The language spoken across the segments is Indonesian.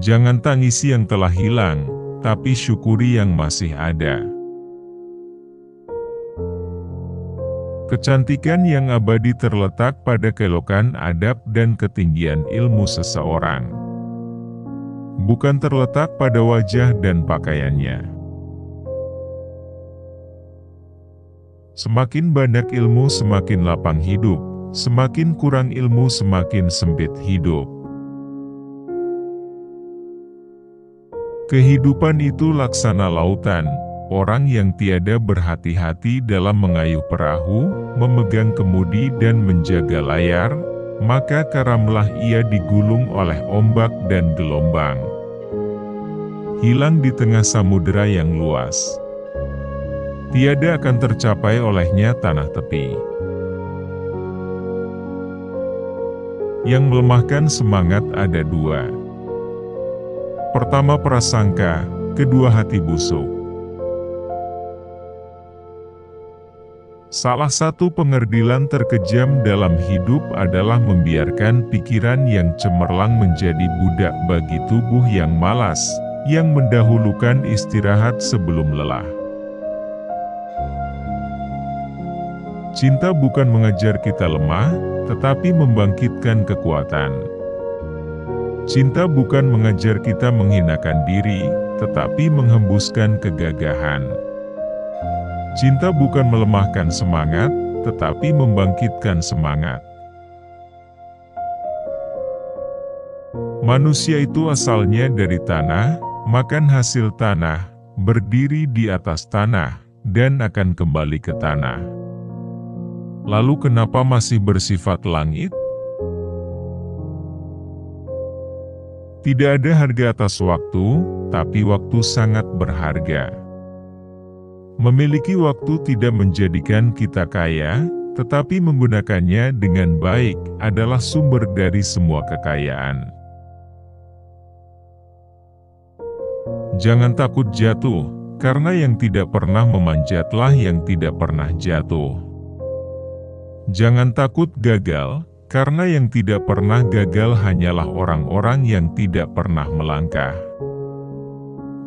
Jangan tangisi yang telah hilang, tapi syukuri yang masih ada. Kecantikan yang abadi terletak pada keelokan adab dan ketinggian ilmu seseorang. Bukan terletak pada wajah dan pakaiannya. Semakin banyak ilmu semakin lapang hidup, semakin kurang ilmu semakin sempit hidup. Kehidupan itu laksana lautan, orang yang tiada berhati-hati dalam mengayuh perahu, memegang kemudi dan menjaga layar, maka karamlah ia digulung oleh ombak dan gelombang. Hilang di tengah samudera yang luas. Tiada akan tercapai olehnya tanah tepi. Yang melemahkan semangat ada dua. Pertama prasangka, kedua hati busuk. Salah satu pengerdilan terkejam dalam hidup adalah membiarkan pikiran yang cemerlang menjadi budak bagi tubuh yang malas, yang mendahulukan istirahat sebelum lelah. Cinta bukan mengajar kita lemah, tetapi membangkitkan kekuatan. Cinta bukan mengajar kita menghinakan diri, tetapi menghembuskan kegagahan. Cinta bukan melemahkan semangat, tetapi membangkitkan semangat. Manusia itu asalnya dari tanah, makan hasil tanah, berdiri di atas tanah, dan akan kembali ke tanah. Lalu kenapa masih bersifat langit? Tidak ada harga atas waktu, tapi waktu sangat berharga. Memiliki waktu tidak menjadikan kita kaya, tetapi menggunakannya dengan baik adalah sumber dari semua kekayaan. Jangan takut jatuh, karena yang tidak pernah memanjatlah yang tidak pernah jatuh. Jangan takut gagal, karena yang tidak pernah gagal hanyalah orang-orang yang tidak pernah melangkah.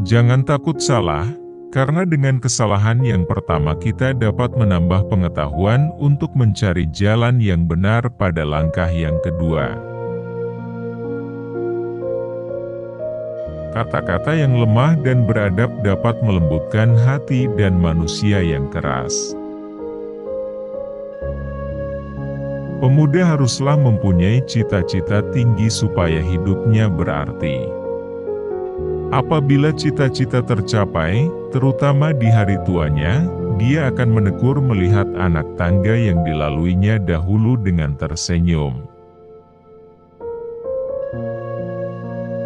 Jangan takut salah, karena dengan kesalahan yang pertama kita dapat menambah pengetahuan untuk mencari jalan yang benar pada langkah yang kedua. Kata-kata yang lemah dan beradab dapat melembutkan hati dan manusia yang keras. Pemuda haruslah mempunyai cita-cita tinggi supaya hidupnya berarti. Apabila cita-cita tercapai, terutama di hari tuanya, dia akan menekur melihat anak tangga yang dilaluinya dahulu dengan tersenyum.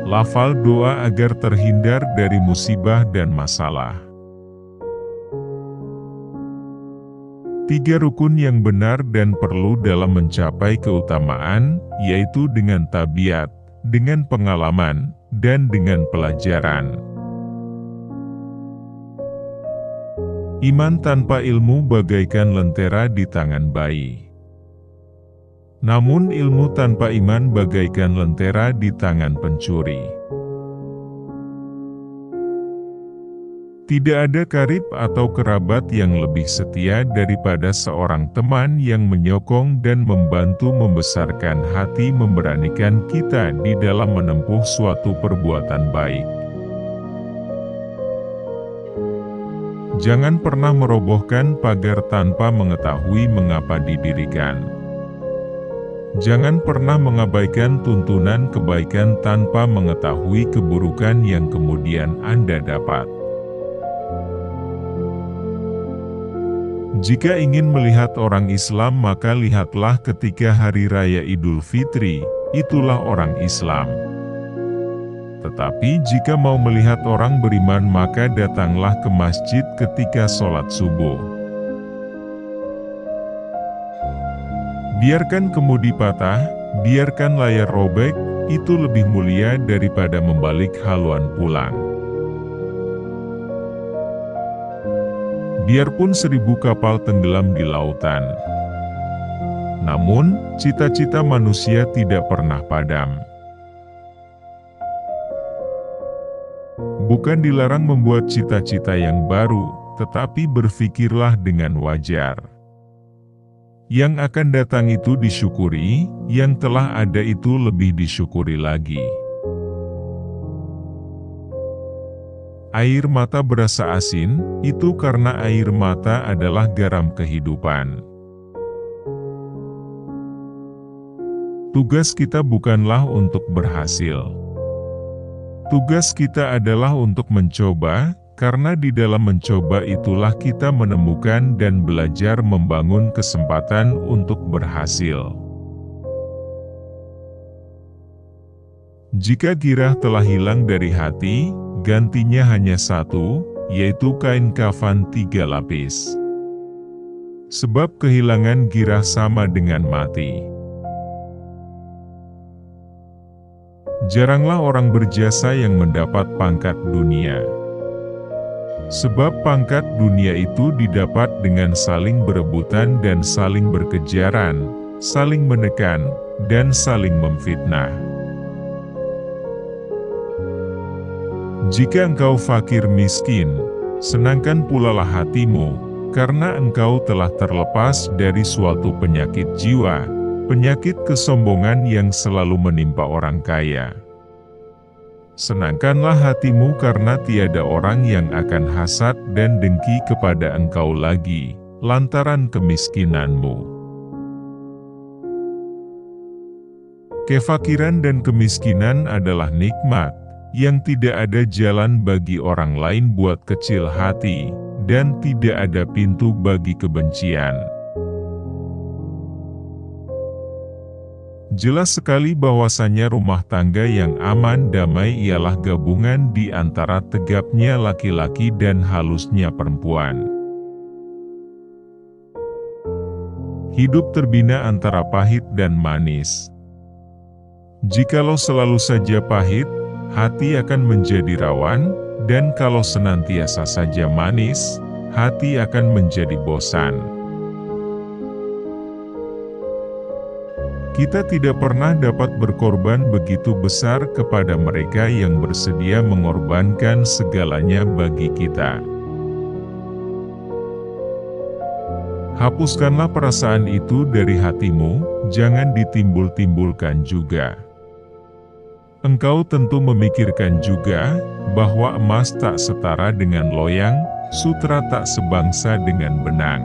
Lafal doa agar terhindar dari musibah dan masalah. 3 rukun yang benar dan perlu dalam mencapai keutamaan, yaitu dengan tabiat, dengan pengalaman, dan dengan pelajaran. Iman tanpa ilmu bagaikan lentera di tangan bayi. Namun ilmu tanpa iman bagaikan lentera di tangan pencuri. Tidak ada karib atau kerabat yang lebih setia daripada seorang teman yang menyokong dan membantu membesarkan hati memberanikan kita di dalam menempuh suatu perbuatan baik. Jangan pernah merobohkan pagar tanpa mengetahui mengapa didirikan. Jangan pernah mengabaikan tuntunan kebaikan tanpa mengetahui keburukan yang kemudian Anda dapat. Jika ingin melihat orang Islam maka lihatlah ketika Hari Raya Idul Fitri, itulah orang Islam. Tetapi jika mau melihat orang beriman maka datanglah ke masjid ketika sholat subuh. Biarkan kemudi patah, biarkan layar robek, itu lebih mulia daripada membalik haluan pulang. Biarpun 1000 kapal tenggelam di lautan, namun cita-cita manusia tidak pernah padam. Bukan dilarang membuat cita-cita yang baru, tetapi berpikirlah dengan wajar. Yang akan datang itu disyukuri, yang telah ada itu lebih disyukuri lagi. Air mata berasa asin, itu karena air mata adalah garam kehidupan. Tugas kita bukanlah untuk berhasil. Tugas kita adalah untuk mencoba, karena di dalam mencoba itulah kita menemukan dan belajar membangun kesempatan untuk berhasil. Jika girah telah hilang dari hati, gantinya hanya satu, yaitu kain kafan 3 lapis. Sebab kehilangan girah sama dengan mati. Jaranglah orang berjasa yang mendapat pangkat dunia. Sebab pangkat dunia itu didapat dengan saling berebutan dan saling berkejaran, saling menekan, dan saling memfitnah. Jika engkau fakir miskin, senangkan pulalah hatimu, karena engkau telah terlepas dari suatu penyakit jiwa, penyakit kesombongan yang selalu menimpa orang kaya. Senangkanlah hatimu karena tiada orang yang akan hasad dan dengki kepada engkau lagi, lantaran kemiskinanmu. Kefakiran dan kemiskinan adalah nikmat, yang tidak ada jalan bagi orang lain buat kecil hati, dan tidak ada pintu bagi kebencian. Jelas sekali bahwasannya rumah tangga yang aman damai ialah gabungan di antara tegapnya laki-laki dan halusnya perempuan. Hidup terbina antara pahit dan manis. Jikalau selalu saja pahit, hati akan menjadi rawan, dan kalau senantiasa saja manis, hati akan menjadi bosan. Kita tidak pernah dapat berkorban begitu besar kepada mereka yang bersedia mengorbankan segalanya bagi kita. Hapuskanlah perasaan itu dari hatimu, jangan ditimbul-timbulkan juga. Engkau tentu memikirkan juga, bahwa emas tak setara dengan loyang, sutra tak sebangsa dengan benang.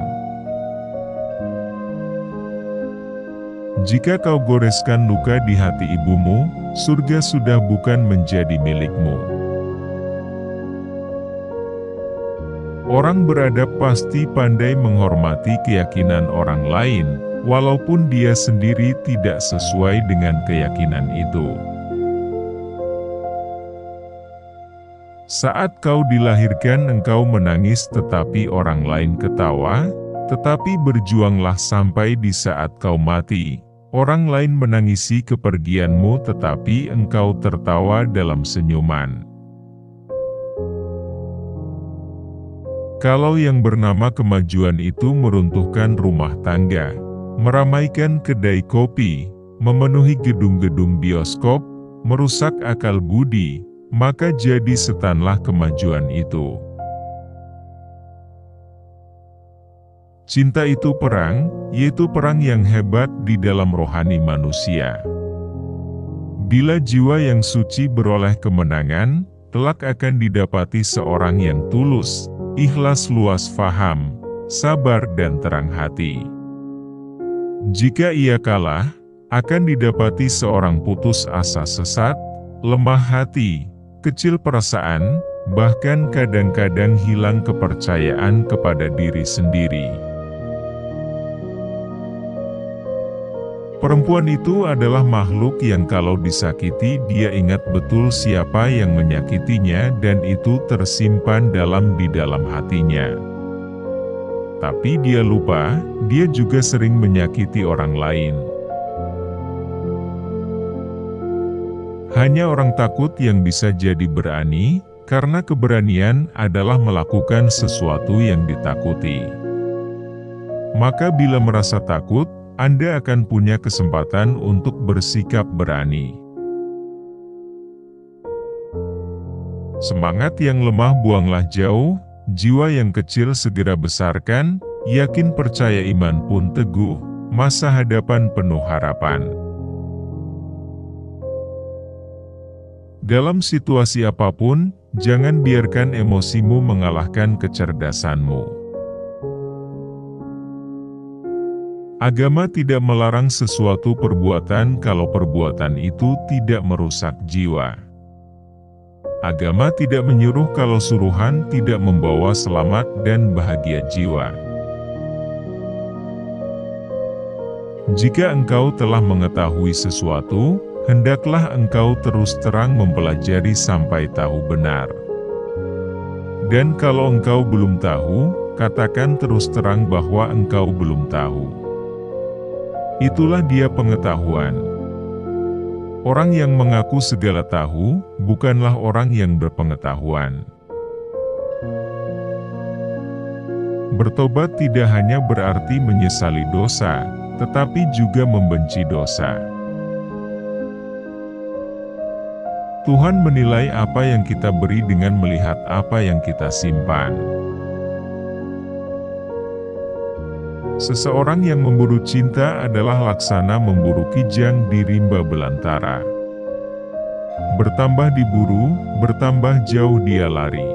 Jika kau goreskan luka di hati ibumu, surga sudah bukan menjadi milikmu. Orang beradab pasti pandai menghormati keyakinan orang lain, walaupun dia sendiri tidak sesuai dengan keyakinan itu. Saat kau dilahirkan engkau menangis tetapi orang lain ketawa, tetapi berjuanglah sampai di saat kau mati. Orang lain menangisi kepergianmu tetapi engkau tertawa dalam senyuman. Kalau yang bernama kemajuan itu meruntuhkan rumah tangga, meramaikan kedai kopi, memenuhi gedung-gedung bioskop, merusak akal budi, maka jadi setanlah kemajuan itu. Cinta itu perang, yaitu perang yang hebat di dalam rohani manusia. Bila jiwa yang suci beroleh kemenangan, kelak akan didapati seorang yang tulus, ikhlas luas faham, sabar dan terang hati. Jika ia kalah, akan didapati seorang putus asa sesat, lemah hati, kecil perasaan, bahkan kadang-kadang hilang kepercayaan kepada diri sendiri. Perempuan itu adalah makhluk yang kalau disakiti dia ingat betul siapa yang menyakitinya dan itu tersimpan di dalam hatinya. Tapi dia lupa, dia juga sering menyakiti orang lain. Hanya orang takut yang bisa jadi berani, karena keberanian adalah melakukan sesuatu yang ditakuti. Maka bila merasa takut, Anda akan punya kesempatan untuk bersikap berani. Semangat yang lemah buanglah jauh, jiwa yang kecil segera besarkan, yakin percaya iman pun teguh, masa hadapan penuh harapan. Dalam situasi apapun, jangan biarkan emosimu mengalahkan kecerdasanmu. Agama tidak melarang sesuatu perbuatan kalau perbuatan itu tidak merusak jiwa. Agama tidak menyuruh kalau suruhan tidak membawa selamat dan bahagia jiwa. Jika engkau telah mengetahui sesuatu, hendaklah engkau terus terang mempelajari sampai tahu benar. Dan kalau engkau belum tahu, katakan terus terang bahwa engkau belum tahu. Itulah dia pengetahuan. Orang yang mengaku segala tahu, bukanlah orang yang berpengetahuan. Bertobat tidak hanya berarti menyesali dosa, tetapi juga membenci dosa. Tuhan menilai apa yang kita beri dengan melihat apa yang kita simpan. Seseorang yang memburu cinta adalah laksana memburu kijang di rimba belantara. Bertambah diburu, bertambah jauh dia lari.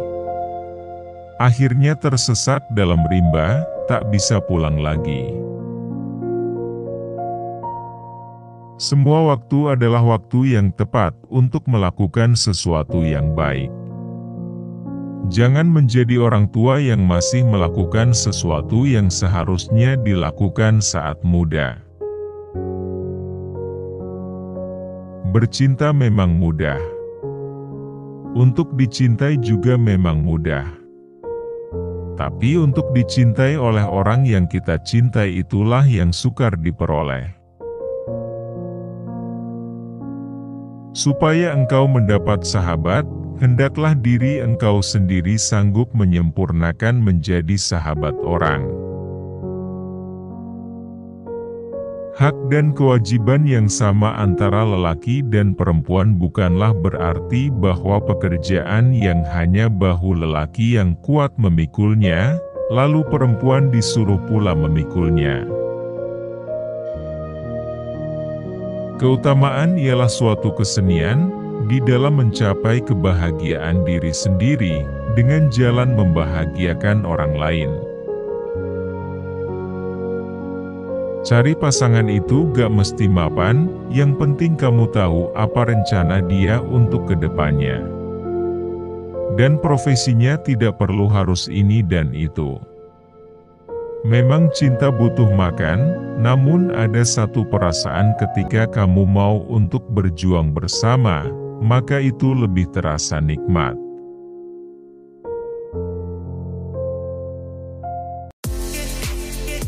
Akhirnya tersesat dalam rimba, tak bisa pulang lagi. Semua waktu adalah waktu yang tepat untuk melakukan sesuatu yang baik. Jangan menjadi orang tua yang masih melakukan sesuatu yang seharusnya dilakukan saat muda. Bercinta memang mudah. Untuk dicintai juga memang mudah. Tapi untuk dicintai oleh orang yang kita cintai itulah yang sukar diperoleh. Supaya engkau mendapat sahabat, hendaklah diri engkau sendiri sanggup menyempurnakan menjadi sahabat orang. Hak dan kewajiban yang sama antara lelaki dan perempuan bukanlah berarti bahwa pekerjaan yang hanya bahu lelaki yang kuat memikulnya, lalu perempuan disuruh pula memikulnya. Keutamaan ialah suatu kesenian di dalam mencapai kebahagiaan diri sendiri dengan jalan membahagiakan orang lain. Cari pasangan itu gak mesti mapan, yang penting kamu tahu apa rencana dia untuk kedepannya. Dan profesinya tidak perlu harus ini dan itu. Memang cinta butuh makan, namun ada satu perasaan ketika kamu mau untuk berjuang bersama, maka itu lebih terasa nikmat.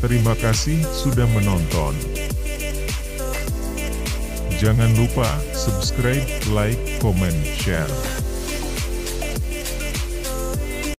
Terima kasih sudah menonton. Jangan lupa subscribe, like, comment, share.